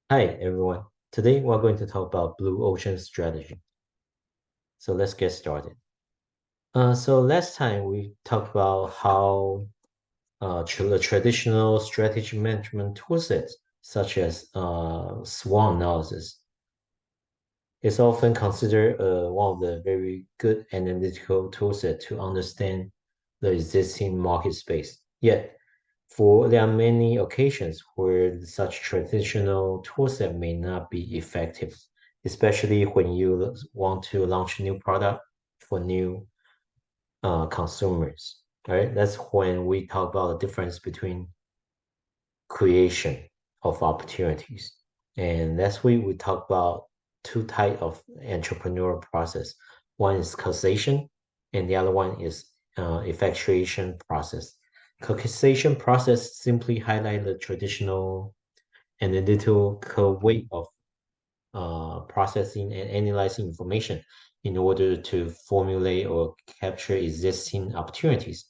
Hi everyone. Today we're going to talk about blue ocean strategy. So let's get started. So last time we talked about how the traditional strategy management toolsets, such as SWOT analysis, is often considered one of the very good analytical toolset to understand the existing market space. Yet, there are many occasions where such traditional toolset may not be effective, especially when you want to launch a new product for new consumers. Right? That's when we talk about the difference between creation of opportunities. And last week we talked about two types of entrepreneurial process. One is causation, and the other one is effectuation process. Causation process simply highlight the traditional analytical way of processing and analyzing information in order to formulate or capture existing opportunities.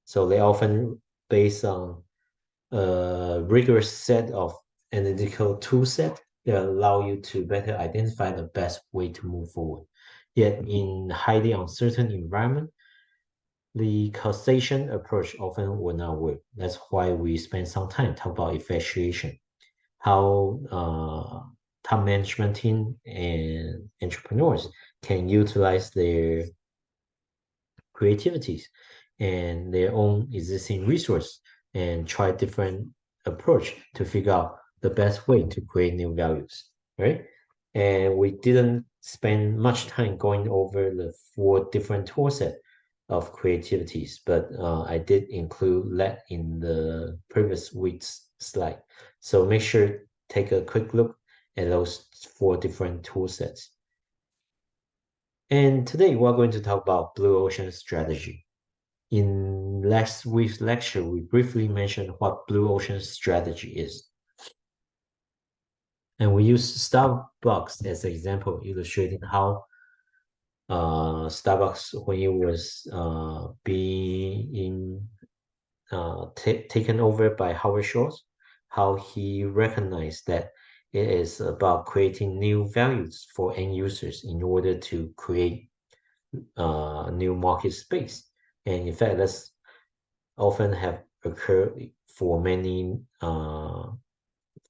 So they often based on a rigorous set of analytical tool set that allow you to better identify the best way to move forward. Yet in highly uncertain environment, the causation approach often will not work. That's why we spend some time talk about effectuation, how top management team and entrepreneurs can utilize their creativities and their own existing resource and try different approach to figure out the best way to create new values, right? And we didn't spend much time going over the four different tool set of creativities, but I did include that in the previous week's slide. So make sure take a quick look at those four different tool sets. And today we're going to talk about blue ocean strategy. In last week's lecture, we briefly mentioned what blue ocean strategy is. And we use Starbucks as an example, illustrating how Starbucks, when it was being taken over by Howard Schultz, how he recognized that it is about creating new values for end users in order to create new market space. And in fact, that's often have occurred for many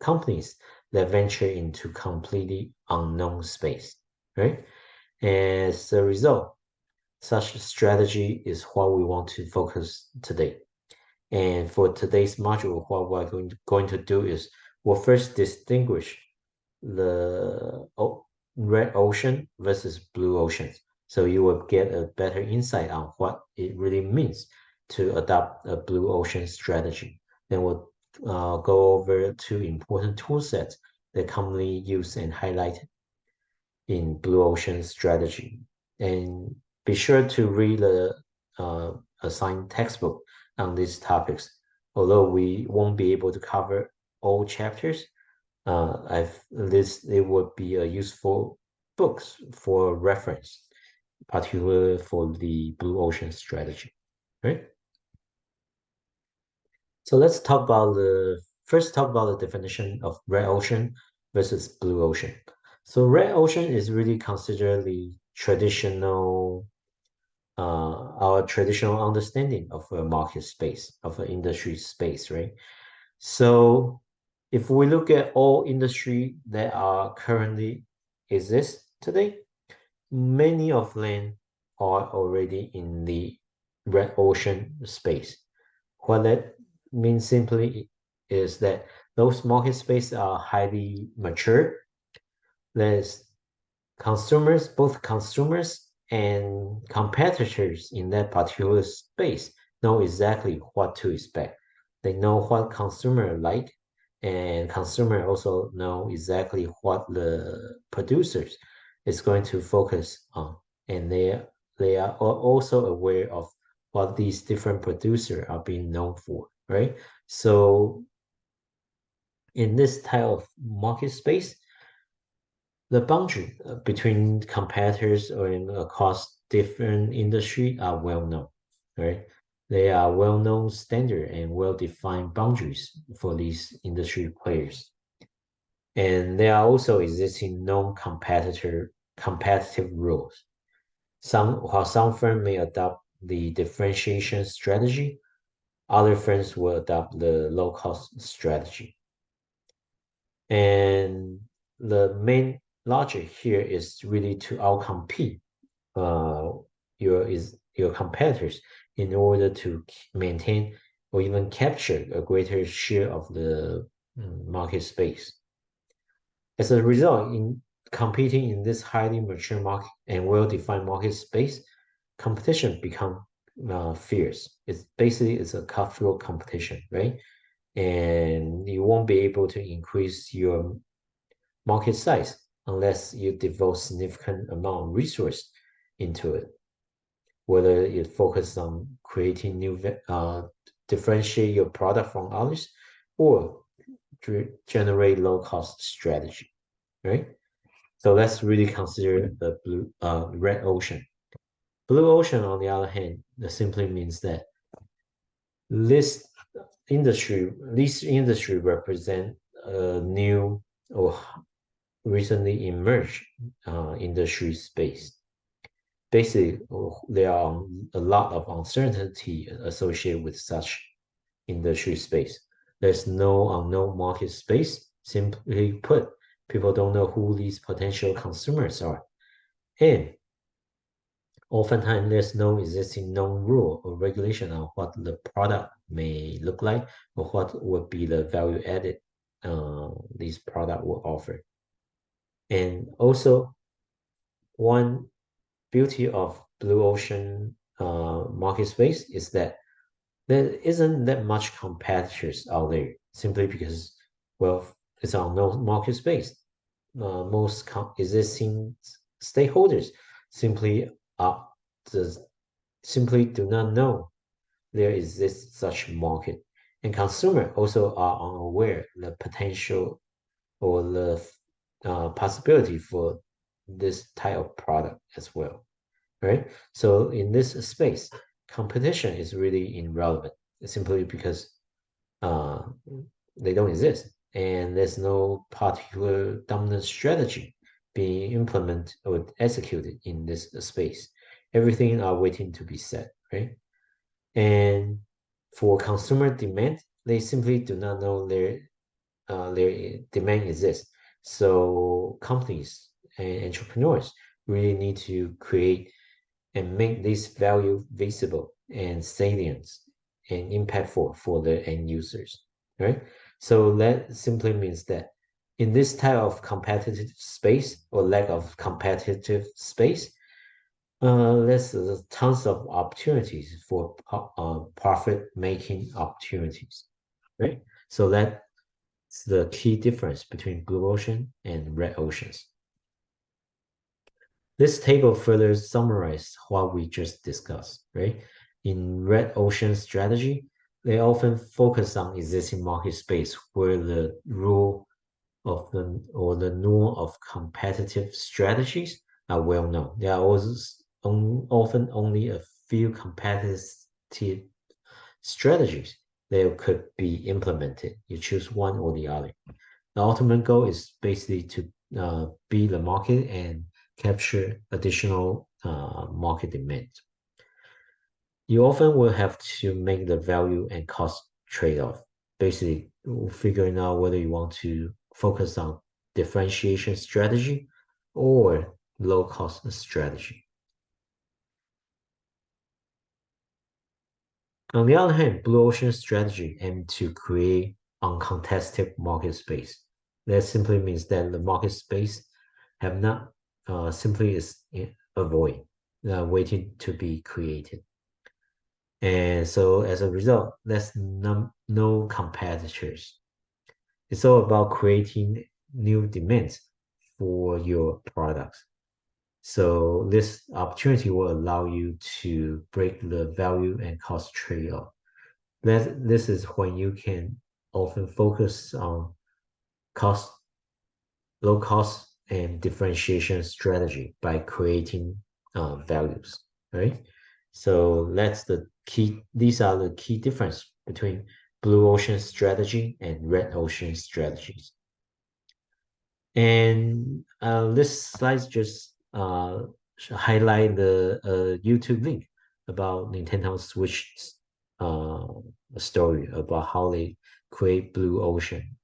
companies that venture into completely unknown space, right? As a result, such strategy is what we want to focus today. And for today's module, what we're going to do is we'll first distinguish the red ocean versus blue ocean. So you will get a better insight on what it really means to adopt a blue ocean strategy. Then we'll go over two important tool sets that commonly used and highlighted in blue ocean strategy. And be sure to read the assigned textbook on these topics. Although we won't be able to cover all chapters, I've this it would be a useful books for reference, particularly for the blue ocean strategy, right? So let's talk about the definition of red ocean versus blue ocean. So red ocean is really considered the traditional our traditional understanding of a market space, of an industry space, right? So if we look at all industry that are currently exist today, many of them are already in the red ocean space. What that means simply is that those market spaces are highly mature. There's both consumers and competitors in that particular space know exactly what to expect. They know what consumer like, and consumer also know exactly what the producers is going to focus on, and they are also aware of what these different producers are being known for, right? So in this type of market space, the boundary between competitors or across different industry are well known, right? They are well known standard and well defined boundaries for these industry players. And there are also existing non-competitor competitive rules. While some firms may adopt the differentiation strategy, other firms will adopt the low-cost strategy. And the main logic here is really to outcompete uh, your competitors in order to maintain or even capture a greater share of the market space. As a result, in competing in this highly mature market and well-defined market space, competition become fierce. It's a cutthroat competition, right? And you won't be able to increase your market size unless you devote significant amount of resource into it. Whether you focus on creating differentiate your product from others, or generate low cost strategy, right? So let's really consider the red ocean. Blue ocean, on the other hand, that simply means that this these industry represent a new or recently emerged industry space. Basically, there are a lot of uncertainty associated with such industry space. There's no unknown market space. Simply put, people don't know who these potential consumers are. And oftentimes, there's no existing known rule or regulation on what the product may look like or what would be the value added this product will offer. And also, one beauty of blue ocean market space is that there isn't that much competitors out there simply because, well, it's on no market space. Most existing stakeholders simply are just simply do not know there exists such market, and consumers also are unaware the potential or the possibility for this type of product as well, right? So in this space, competition is really irrelevant simply because uh, they don't exist, and there's no particular dominant strategy being implemented or executed in this space. Everything are waiting to be set, right? And for consumer demand, they simply do not know their demand exists. So companies and entrepreneurs really need to create and make this value visible and salient and impactful for the end users, right? So that simply means that in this type of competitive space or lack of competitive space, there's tons of opportunities for profit making opportunities, right? So that's the key difference between blue ocean and red oceans. This table further summarizes what we just discussed, right? In red ocean strategy, they often focus on existing market space where the rule of the norm of competitive strategies are well known. There are also often only a few competitive strategies that could be implemented. You choose one or the other. The ultimate goal is basically to be the market and capture additional market demand. You often will have to make the value and cost trade-off, basically figuring out whether you want to focus on differentiation strategy or low cost strategy. On the other hand, blue ocean strategy aims to create uncontested market space. That simply means that the market space have not simply is a void waiting to be created. And so as a result, there's no competitors. It's all about creating new demands for your products. So this opportunity will allow you to break the value and cost trade-off. This is when you can often focus on cost, low cost and differentiation strategy by creating values, right? So that's the key. These are the key difference between blue ocean strategy and red ocean strategies. And this slide just highlight the YouTube link about Nintendo Switch uh, story about how they create Blue Ocean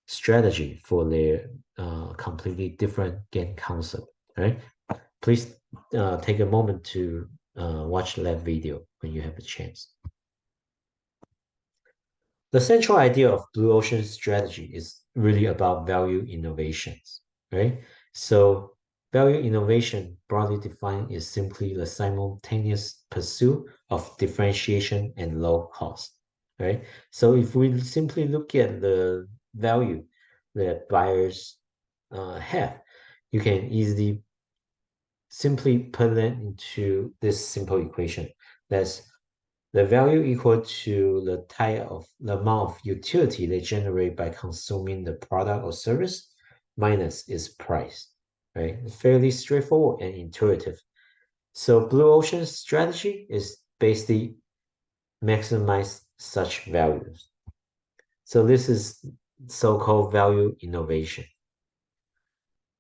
strategy for their completely different game concept. Right? Please take a moment to watch that video when you have a chance. The central idea of Blue Ocean strategy is really about value innovations, right? So value innovation, broadly defined, is simply the simultaneous pursuit of differentiation and low cost, right? So if we simply look at the value that buyers have, you can easily simply put it into this simple equation. That's the value equal to the amount of utility they generate by consuming the product or service minus its price, right? Fairly straightforward and intuitive. So Blue Ocean's strategy is basically maximize such values. So this is so-called value innovation.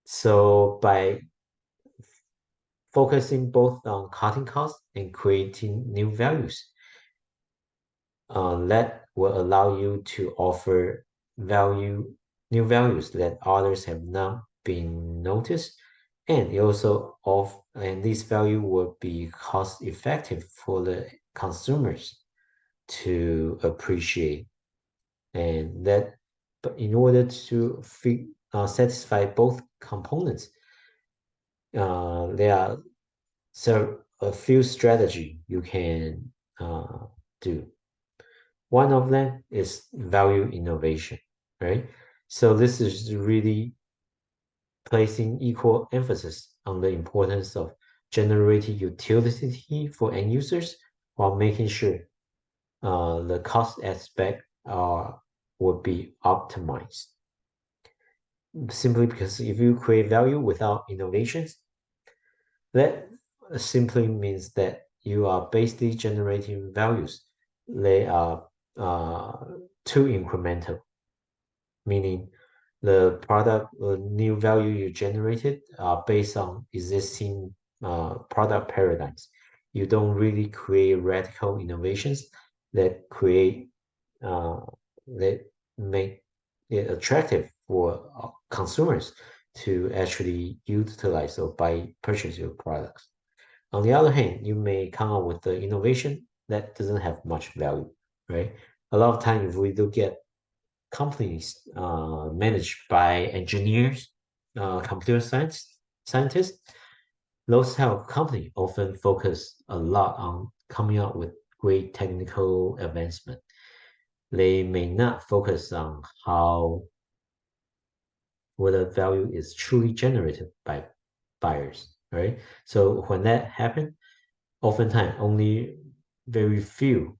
So by focusing both on cutting costs and creating new values, that will allow you to offer value, new values that others have not been noticed. And it also and this value will be cost effective for the consumers to appreciate. And that, but in order to satisfy both components, there are a few strategy you can do. One of them is value innovation, right? So this is really placing equal emphasis on the importance of generating utility for end users while making sure the cost aspect would be optimized. Simply because if you create value without innovations, that simply means that you are basically generating values. They are uh, too incremental, meaning the new value you generated are based on existing product paradigms. You don't really create radical innovations that create uh, that make it attractive for consumers to actually utilize or purchase your products. On the other hand, you may come up with the innovation that doesn't have much value, right? A lot of time, if we look at companies managed by engineers, computer scientists, those type of company often focus a lot on coming up with great technical advancement. They may not focus on how whether value is truly generated by buyers, right? So when that happens, oftentimes only very few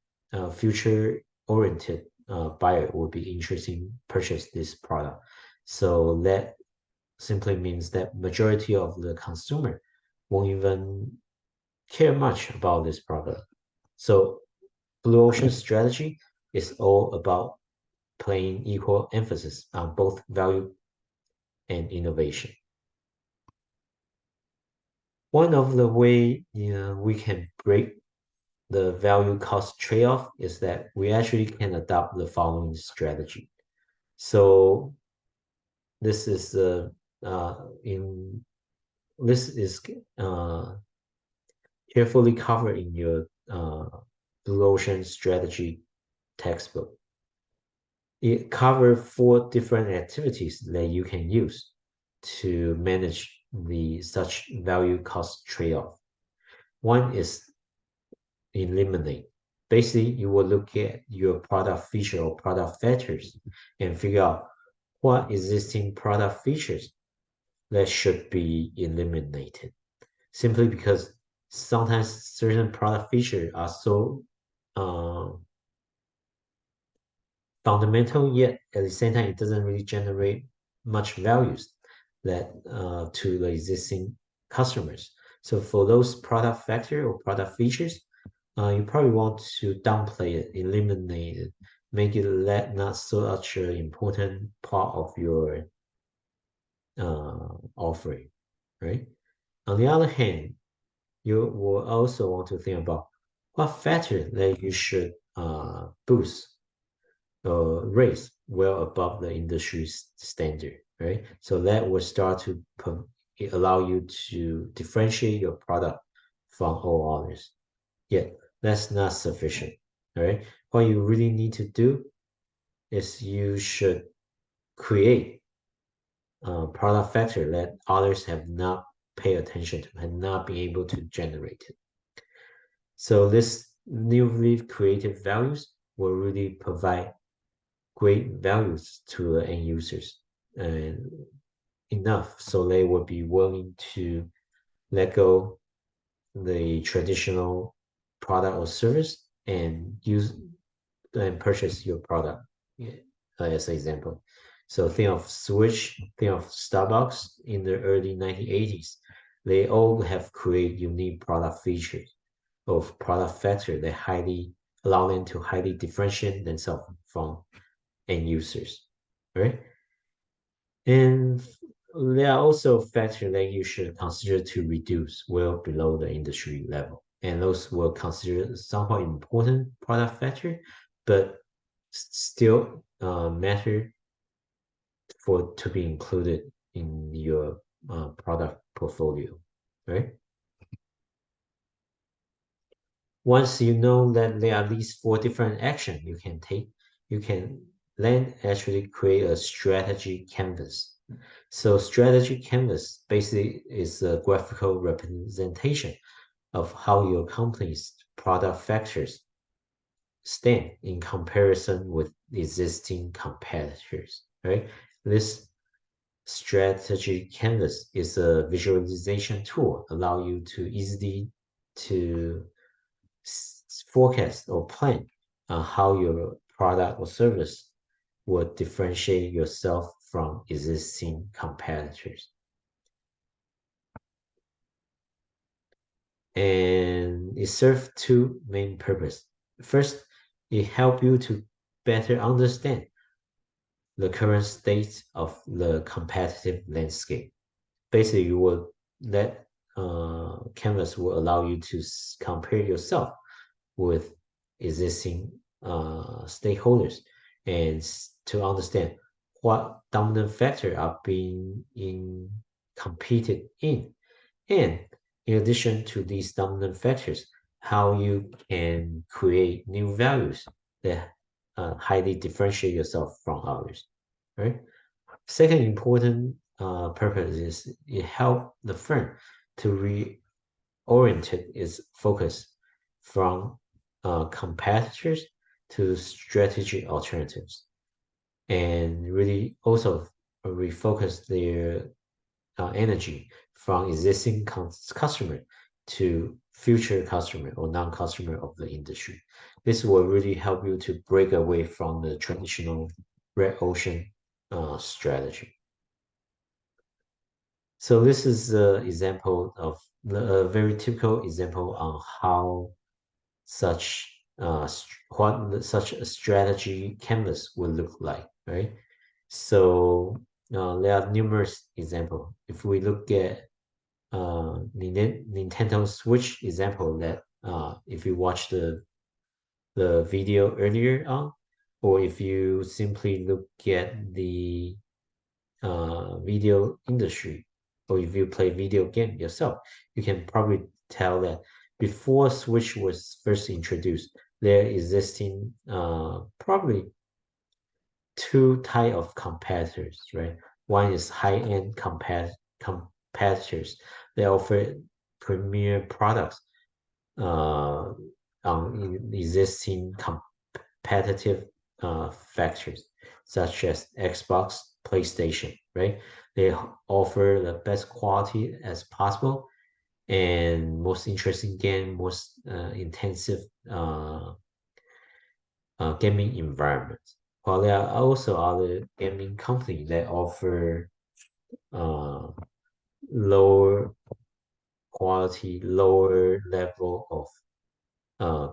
future-oriented buyer will be interested in purchase this product. So that simply means that majority of the consumer won't even care much about this product. So Blue Ocean strategy is all about playing equal emphasis on both value and innovation. One of the way we can break the value cost trade-off is that we actually can adopt the following strategy. So this is in this is carefully covered in your Blue Ocean strategy textbook. It covers 4 different activities that you can use to manage the such value cost trade-off. One is eliminate. Basically, you will look at your product feature or product factors and figure out what existing product features that should be eliminated. Simply because sometimes certain product features are so uh, fundamental, yet at the same time, it doesn't really generate much values that to the existing customers. So for those product factor or product features, you probably want to downplay it, eliminate it, make it not such an important part of your offering, right? On the other hand, you will also want to think about what factor that you should boost raise well above the industry standard, right? So that will start to allow you to differentiate your product from all others. Yet that's not sufficient, all right? What you really need to do is you should create a product factor that others have not paid attention to, have not been able to generate it. So this newly created values will really provide great values to the end users and enough so they would be willing to let go the traditional product or service and use and purchase your product, yeah, as an example. So think of Switch, think of Starbucks in the early 1980s. They all have created unique product features of product factor that highly allow them to highly differentiate themselves from end users, right? And there are also factors that you should consider to reduce well below the industry level. And those will consider somewhat important product factor, but still matter for to be included in your product portfolio, right? Once you know that there are at least four different actions you can take, you can then actually create a strategy canvas. So strategy canvas basically is a graphical representation of how your company's product factors stand in comparison with existing competitors, right? This strategy canvas is a visualization tool allow you to easily to forecast or plan how your product or service will differentiate yourself from existing competitors. And it serves two main purposes. First, it helps you to better understand the current state of the competitive landscape. Basically, you will that canvas will allow you to compare yourself with existing stakeholders and to understand what dominant factor are being competed in. And in addition to these dominant factors, how you can create new values that highly differentiate yourself from others, right? Second important purpose is it help the firm to reorient its focus from competitors to strategic alternatives, and really also refocus their energy from existing customer to future customer or non-customer of the industry. This will really help you to break away from the traditional red ocean strategy. So this is an example of a very typical example on how such what such a strategy canvas would look like, right? So there are numerous examples. If we look at Nintendo Switch example, that if you watch the video earlier on, or if you simply look at the video industry, or if you play video game yourself, you can probably tell that before Switch was first introduced, there existing probably two type of competitors, right? One is high-end competitors. They offer premier products on existing competitive factors, such as Xbox, PlayStation, right? They offer the best quality as possible and most interesting game, most intensive gaming environments. While there are also other gaming companies that offer uh, lower quality, lower level of uh,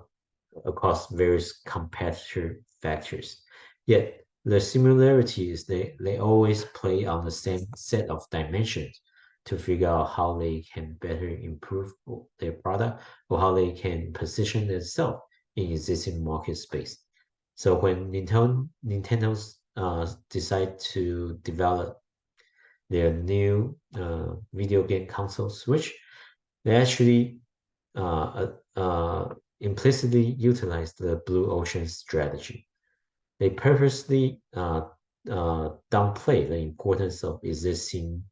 across various competitor factors. Yet the similarity is they always play on the same set of dimensions to figure out how they can better improve their product or how they can position themselves in existing market space. So when Nintendo's decide to develop their new video game console Switch, they actually implicitly utilize the blue ocean strategy. They purposely downplay the importance of existing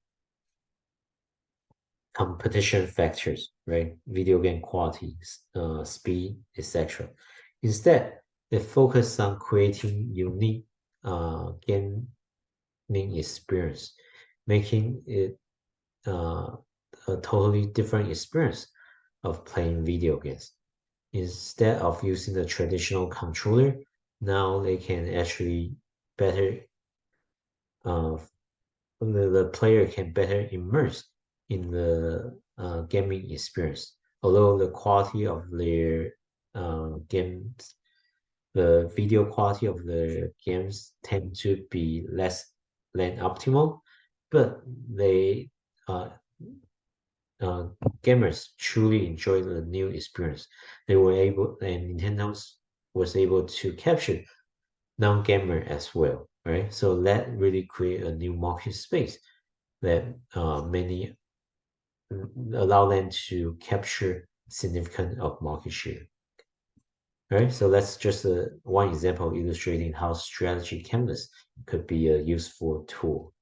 competition factors, right? Video game quality, speed, etc. Instead, they focus on creating unique gaming experience, making it a totally different experience of playing video games. Instead of using the traditional controller, now they can actually better uh, the player can better immerse in the gaming experience. Although the quality of their games, the video quality of the games tend to be less than optimal, but they uh, uh, gamers truly enjoy the new experience. They were able, and Nintendo was able to capture non-gamer as well, right? So that really create a new market space that many allow them to capture significant of market share. Right, so that's just one example illustrating how strategy canvas could be a useful tool.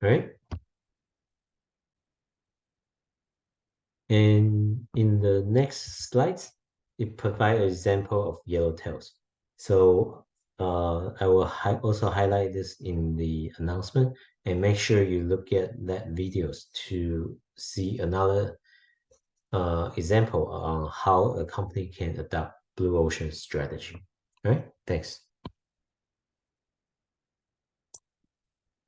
Right, and in the next slides, it provides an example of yellow tails. So I will also highlight this in the announcement and make sure you look at that videos to see another example on how a company can adopt blue ocean strategy. All right, thanks.